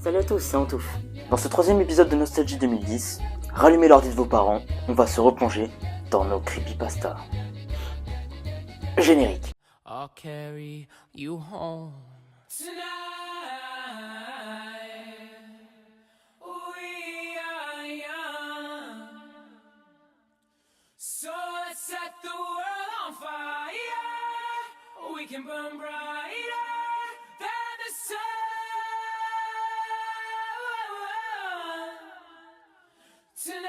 Salut à tous, c'est Antouf. Dans ce troisième épisode de Nostalgie 2010, rallumez l'ordi de vos parents, on va se replonger dans nos creepypastas. Générique. I'll carry you home tonight. We are young, so let's set the world on fire. We can burn brighter than the sun. Tonight,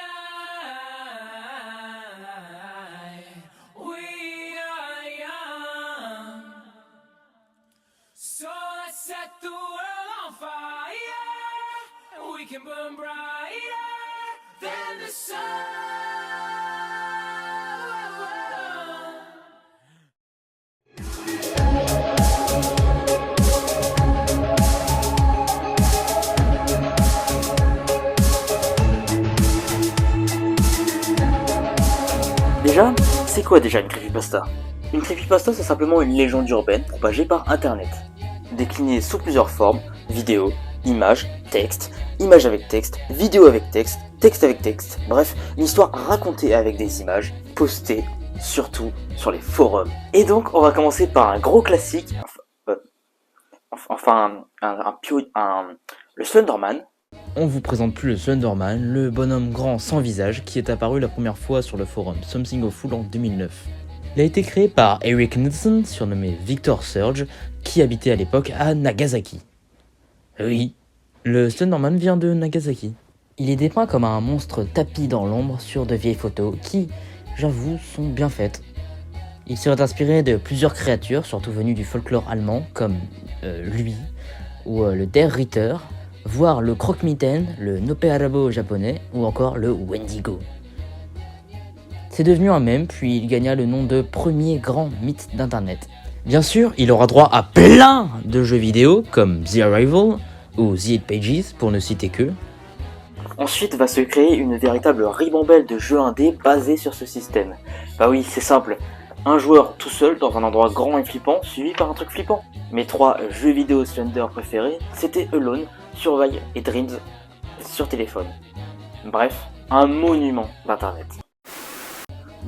we are young, so let's set the world on fire. We can burn brighter than the sun. Déjà, c'est quoi déjà une creepypasta? Une creepypasta, c'est simplement une légende urbaine propagée par internet, déclinée sous plusieurs formes: vidéo, image, texte, image avec texte, vidéo avec texte, texte avec texte, bref, une histoire racontée avec des images, postée surtout sur les forums. Et donc, on va commencer par un gros classique, le Slenderman. On vous présente plus le Slenderman, le bonhomme grand sans visage qui est apparu la première fois sur le forum Something Awful en 2009. Il a été créé par Eric Knudsen, surnommé Victor Surge, qui habitait à l'époque à Nagasaki. Oui, le Slenderman vient de Nagasaki. Il est dépeint comme un monstre tapi dans l'ombre sur de vieilles photos qui, j'avoue, sont bien faites. Il serait inspiré de plusieurs créatures, surtout venues du folklore allemand, comme lui, ou le Der Ritter, voire le croque-mitaine, le Nopearabo japonais, ou encore le Wendigo. C'est devenu un mème, puis il gagna le nom de premier grand mythe d'internet. Bien sûr, il aura droit à plein de jeux vidéo, comme The Arrival, ou The 8 Pages, pour ne citer que. Ensuite va se créer une véritable ribambelle de jeux indés basés sur ce système. Bah oui, c'est simple. Un joueur tout seul dans un endroit grand et flippant, suivi par un truc flippant. Mes 3 jeux vidéo Slender préférés, c'était Alone, Survive et Dreams sur téléphone. Bref, un monument d'internet.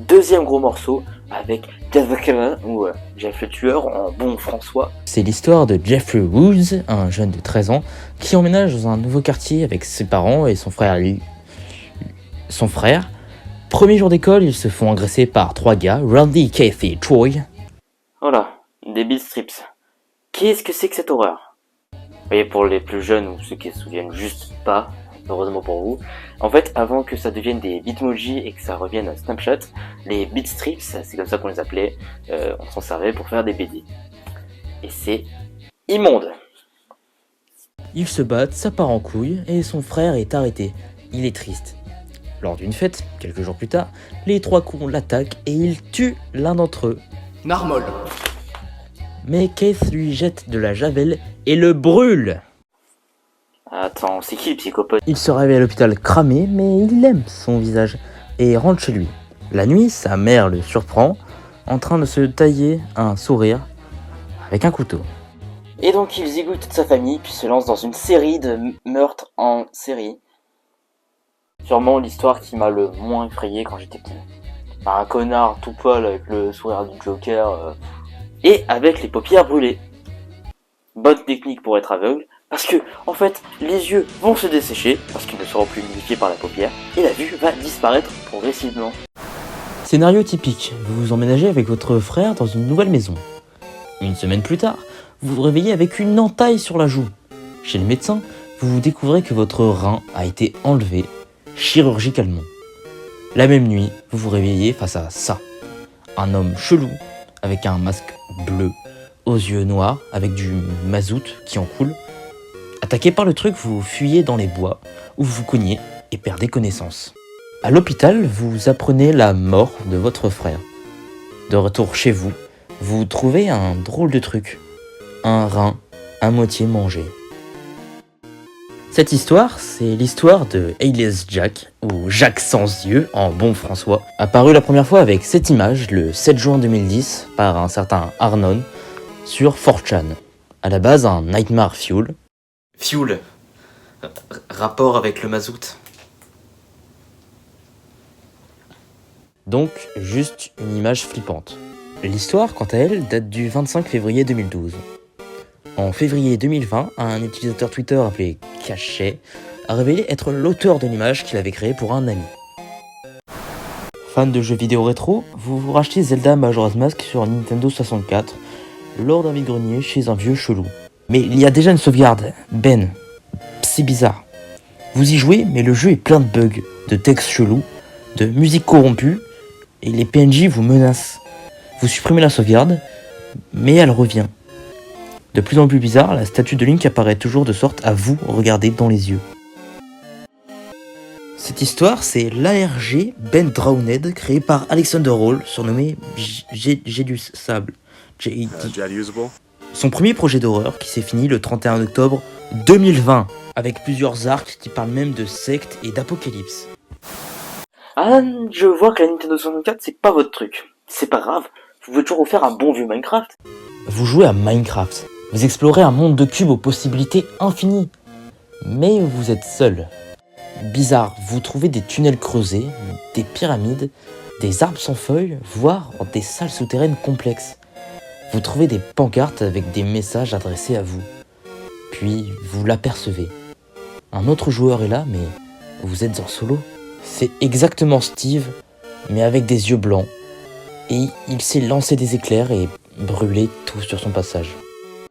Deuxième gros morceau avec Jeff the Killer, ou Jeff le tueur en bon François. C'est l'histoire de Jeffrey Woods, un jeune de 13 ans, qui emménage dans un nouveau quartier avec ses parents et son frère. Premier jour d'école, ils se font agresser par 3 gars, Randy, Kathy et Troy. Voilà, des beat strips. Qu'est-ce que c'est que cette horreur? Et pour les plus jeunes ou ceux qui se souviennent juste pas, heureusement pour vous, en fait, avant que ça devienne des bitmojis et que ça revienne à Snapchat, les beat strips, c'est comme ça qu'on les appelait, on s'en servait pour faire des BD. Et c'est immonde. Ils se battent, ça part en couille, et son frère est arrêté. Il est triste. Lors d'une fête, quelques jours plus tard, les 3 cons l'attaquent et ils tuent l'un d'entre eux. Narmol. Mais Keith lui jette de la javel et le brûle. Attends, c'est qui le psychopathe? Il se réveille à l'hôpital cramé, mais il aime son visage et rentre chez lui. La nuit, sa mère le surprend en train de se tailler un sourire avec un couteau. Et donc il zigouille toute sa famille, puis se lance dans une série de meurtres en série. Sûrement l'histoire qui m'a le moins effrayé quand j'étais petit. Un connard tout poil avec le sourire du Joker, et avec les paupières brûlées. Bonne technique pour être aveugle, parce que, en fait, les yeux vont se dessécher, parce qu'ils ne seront plus unifiés par la paupière, et la vue va disparaître progressivement. Scénario typique, vous vous emménagez avec votre frère dans une nouvelle maison. Une semaine plus tard, vous vous réveillez avec une entaille sur la joue. Chez le médecin, vous découvrez que votre rein a été enlevé chirurgicalement. La même nuit, vous vous réveillez face à ça. Un homme chelou, avec un masque bleu, aux yeux noirs, avec du mazout qui en coule. Attaqué par le truc, vous fuyez dans les bois, où vous vous cognez et perdez connaissance. À l'hôpital, vous apprenez la mort de votre frère. De retour chez vous, vous trouvez un drôle de truc. Un rein à moitié mangé. Cette histoire, c'est l'histoire de Eyeless Jack, ou Jacques sans yeux en bon François, apparu la première fois avec cette image le 7 juin 2010 par un certain Arnon sur 4chan. À la base un Nightmare Fuel. Fuel. Rapport avec le mazout. Donc, juste une image flippante. L'histoire, quant à elle, date du 25 février 2012. En février 2020, un utilisateur Twitter appelé Cachet a révélé être l'auteur de l'image qu'il avait créée pour un ami. Fan de jeux vidéo rétro, vous vous rachetez Zelda Majora's Mask sur Nintendo 64 lors d'un vide-grenier chez un vieux chelou. Mais il y a déjà une sauvegarde, Ben. C'est bizarre. Vous y jouez, mais le jeu est plein de bugs, de textes chelous, de musique corrompue, et les PNJ vous menacent. Vous supprimez la sauvegarde, mais elle revient. De plus en plus bizarre, la statue de Link apparaît toujours de sorte à vous regarder dans les yeux. Cette histoire, c'est l'ARG Ben Drowned, créé par Alexander Hall, surnommé Gédus Sable. JD. Son premier projet d'horreur qui s'est fini le 31 octobre 2020, avec plusieurs arcs qui parlent même de secte et d'apocalypse. Ah, je vois que la Nintendo 64 c'est pas votre truc. C'est pas grave, vous pouvez toujours vous faire un bon vieux Minecraft. Vous jouez à Minecraft, vous explorez un monde de cubes aux possibilités infinies, mais vous êtes seul. Bizarre, vous trouvez des tunnels creusés, des pyramides, des arbres sans feuilles, voire des salles souterraines complexes. Vous trouvez des pancartes avec des messages adressés à vous. Puis vous l'apercevez. Un autre joueur est là, mais vous êtes en solo. C'est exactement Steve, mais avec des yeux blancs. Et il s'est lancé des éclairs et brûlé tout sur son passage.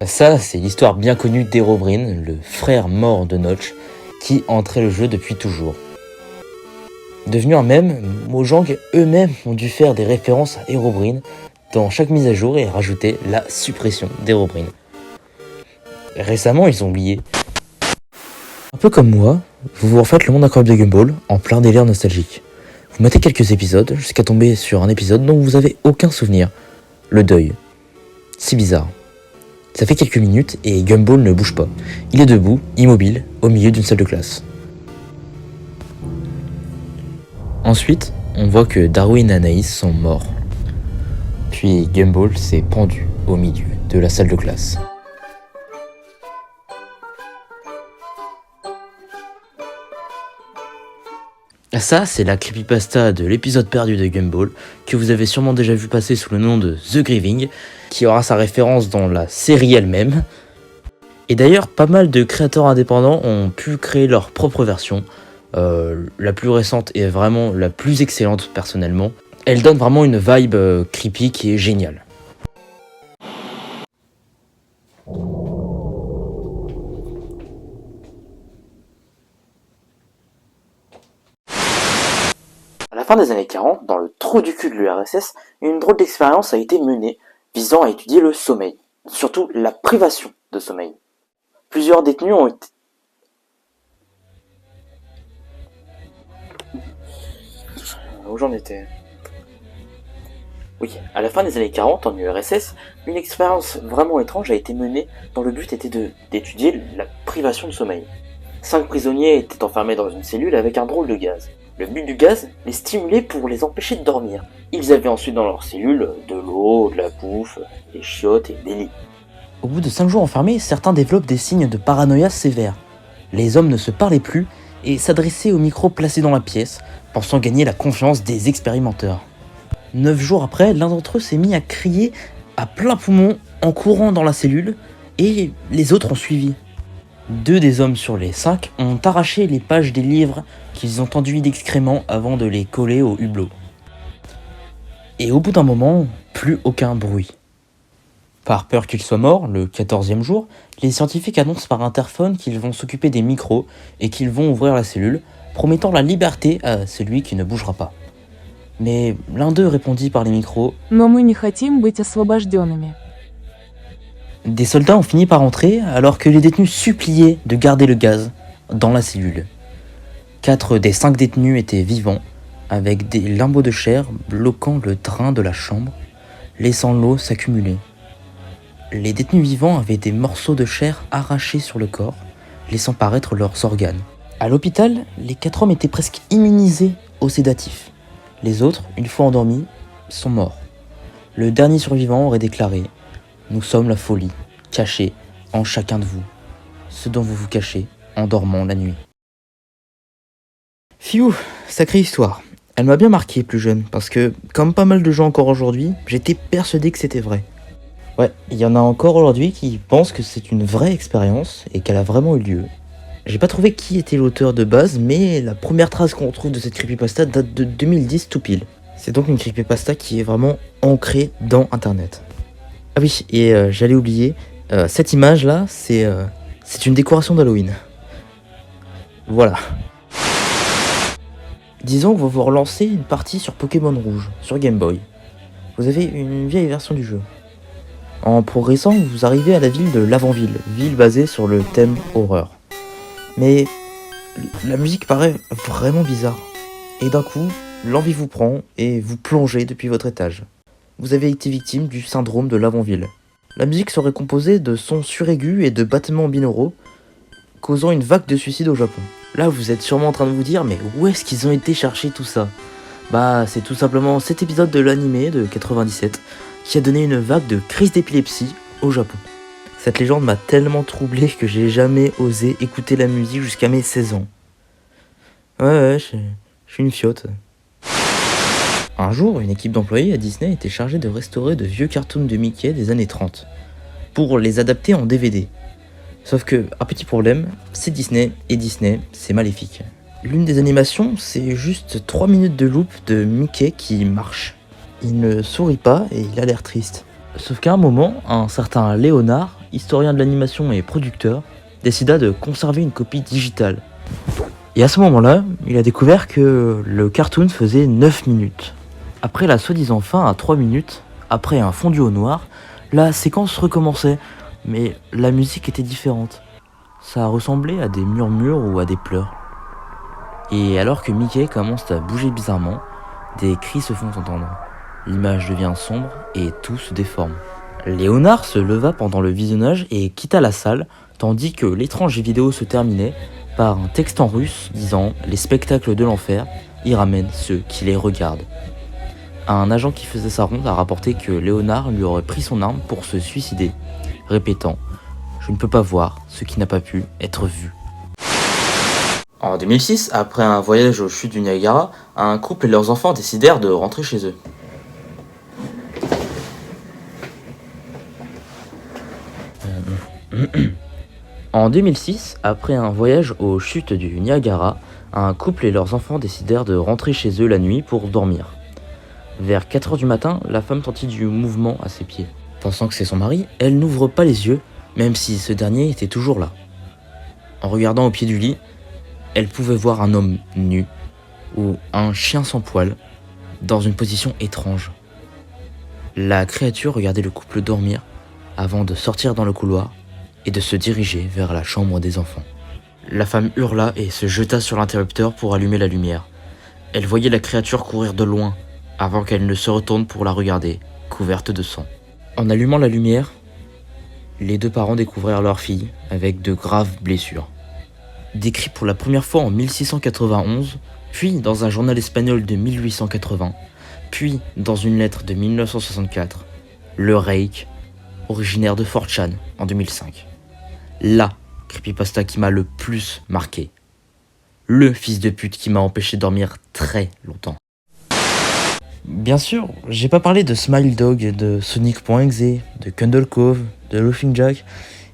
Ça, c'est l'histoire bien connue d'Herobrine, le frère mort de Notch, qui entrait le jeu depuis toujours. Devenu un mème, Mojang eux-mêmes ont dû faire des références à Herobrine dans chaque mise à jour et rajouter la suppression d'Herobrine. Récemment, ils ont oublié. Un peu comme moi, vous vous refaites le monde incroyable de Gumball en plein délire nostalgique. Vous matez quelques épisodes jusqu'à tomber sur un épisode dont vous avez aucun souvenir. Le deuil. C'est bizarre. Ça fait quelques minutes et Gumball ne bouge pas. Il est debout, immobile, au milieu d'une salle de classe. Ensuite, on voit que Darwin et Anaïs sont morts. Puis Gumball s'est pendu au milieu de la salle de classe. Ça, c'est la creepypasta de l'épisode perdu de Gumball, que vous avez sûrement déjà vu passer sous le nom de The Grieving, qui aura sa référence dans la série elle-même. Et d'ailleurs, pas mal de créateurs indépendants ont pu créer leur propre version. La plus récente est vraiment la plus excellente personnellement. Elle donne vraiment une vibe creepy qui est géniale. À la fin des années 40, dans le trou du cul de l'URSS, une drôle d'expérience a été menée visant à étudier le sommeil, surtout la privation de sommeil. Plusieurs détenus ont été... Où j'en étais ? Oui, à la fin des années 40, en URSS, une expérience vraiment étrange a été menée dont le but était d'étudier la privation de sommeil. 5 prisonniers étaient enfermés dans une cellule avec un drôle de gaz. Le but du gaz, les stimuler pour les empêcher de dormir. Ils avaient ensuite dans leur cellule de l'eau, de la bouffe, des chiottes et des lits. Au bout de 5 jours enfermés, certains développent des signes de paranoïa sévère. Les hommes ne se parlaient plus et s'adressaient au micro placé dans la pièce, pensant gagner la confiance des expérimenteurs. 9 jours après, l'un d'entre eux s'est mis à crier à plein poumon en courant dans la cellule et les autres ont suivi. 2 des hommes sur les 5 ont arraché les pages des livres qu'ils ont enduits d'excréments avant de les coller au hublot. Et au bout d'un moment, plus aucun bruit. Par peur qu'il soit mort, le 14e jour, les scientifiques annoncent par interphone qu'ils vont s'occuper des micros et qu'ils vont ouvrir la cellule, promettant la liberté à celui qui ne bougera pas. Mais l'un d'eux répondit par les micros « Но мы не хотим быть освобожденными. Des soldats ont fini par entrer alors que les détenus suppliaient de garder le gaz dans la cellule. 4 des 5 détenus étaient vivants, avec des limbeaux de chair bloquant le drain de la chambre, laissant l'eau s'accumuler. Les détenus vivants avaient des morceaux de chair arrachés sur le corps, laissant paraître leurs organes. À l'hôpital, les 4 hommes étaient presque immunisés aux sédatifs. Les autres, une fois endormis, sont morts. Le dernier survivant aurait déclaré « Nous sommes la folie, cachée en chacun de vous. Ce dont vous vous cachez en dormant la nuit. Fiou, sacrée histoire. Elle m'a bien marqué plus jeune, parce que, comme pas mal de gens encore aujourd'hui, j'étais persuadé que c'était vrai. Ouais, il y en a encore aujourd'hui qui pensent que c'est une vraie expérience et qu'elle a vraiment eu lieu. J'ai pas trouvé qui était l'auteur de base, mais la première trace qu'on trouve de cette creepypasta date de 2010 tout pile. C'est donc une creepypasta qui est vraiment ancrée dans internet. Ah oui, et j'allais oublier, cette image là, c'est une décoration d'Halloween. Voilà. Disons que vous vous relancez une partie sur Pokémon Rouge, sur Game Boy. Vous avez une vieille version du jeu. En progressant, vous arrivez à la ville de Lavant-Ville, ville basée sur le thème horreur. Mais la musique paraît vraiment bizarre. Et d'un coup, l'envie vous prend et vous plongez depuis votre étage. Vous avez été victime du syndrome de Lavant-Ville. La musique serait composée de sons suraigus et de battements binauraux, causant une vague de suicides au Japon. Là, vous êtes sûrement en train de vous dire, mais où est-ce qu'ils ont été chercher tout ça? Bah, c'est tout simplement cet épisode de l'animé de 97 qui a donné une vague de crise d'épilepsie au Japon. Cette légende m'a tellement troublé que j'ai jamais osé écouter la musique jusqu'à mes 16 ans. Ouais, je suis une fiotte. Un jour, une équipe d'employés à Disney était chargée de restaurer de vieux cartoons de Mickey des années 30 pour les adapter en DVD. Sauf que, un petit problème, c'est Disney, et Disney, c'est maléfique. L'une des animations, c'est juste 3 minutes de loop de Mickey qui marche. Il ne sourit pas et il a l'air triste. Sauf qu'à un moment, un certain Léonard, historien de l'animation et producteur, décida de conserver une copie digitale. Et à ce moment-là, il a découvert que le cartoon faisait 9 minutes. Après la soi-disant fin à 3 minutes, après un fondu au noir, la séquence recommençait, mais la musique était différente. Ça ressemblait à des murmures ou à des pleurs. Et alors que Mickey commence à bouger bizarrement, des cris se font entendre. L'image devient sombre et tout se déforme. Léonard se leva pendant le visionnage et quitta la salle, tandis que l'étrange vidéo se terminait par un texte en russe disant « Les spectacles de l'enfer y ramènent ceux qui les regardent ». Un agent qui faisait sa ronde a rapporté que Léonard lui aurait pris son arme pour se suicider, répétant « Je ne peux pas voir ce qui n'a pas pu être vu ». En 2006, après un voyage aux chutes du Niagara, un couple et leurs enfants décidèrent de rentrer chez eux. En 2006, après un voyage aux chutes du Niagara, un couple et leurs enfants décidèrent de rentrer chez eux la nuit pour dormir. Vers 4h du matin, la femme sentit du mouvement à ses pieds. Pensant que c'est son mari, elle n'ouvre pas les yeux, même si ce dernier était toujours là. En regardant au pied du lit, elle pouvait voir un homme nu, ou un chien sans poil, dans une position étrange. La créature regardait le couple dormir, avant de sortir dans le couloir, et de se diriger vers la chambre des enfants. La femme hurla et se jeta sur l'interrupteur pour allumer la lumière. Elle voyait la créature courir de loin, avant qu'elle ne se retourne pour la regarder, couverte de sang. En allumant la lumière, les deux parents découvrirent leur fille avec de graves blessures. Décrit pour la première fois en 1691, puis dans un journal espagnol de 1880, puis dans une lettre de 1964, le Reik, originaire de 4chan en 2005. La creepypasta qui m'a le plus marqué. Le fils de pute qui m'a empêché de dormir très longtemps. Bien sûr, j'ai pas parlé de Smile Dog, de Sonic.exe, de Candle Cove, de Laughing Jack,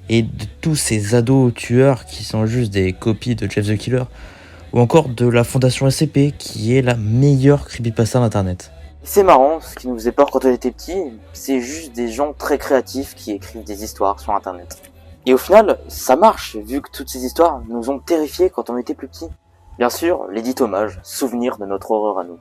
et de tous ces ados tueurs qui sont juste des copies de Jeff the Killer, ou encore de la Fondation SCP qui est la meilleure creepypasta d'internet. C'est marrant, ce qui nous faisait peur quand on était petit, c'est juste des gens très créatifs qui écrivent des histoires sur internet. Et au final, ça marche, vu que toutes ces histoires nous ont terrifiés quand on était plus petits. Bien sûr, l'édit hommage, souvenir de notre horreur à nous.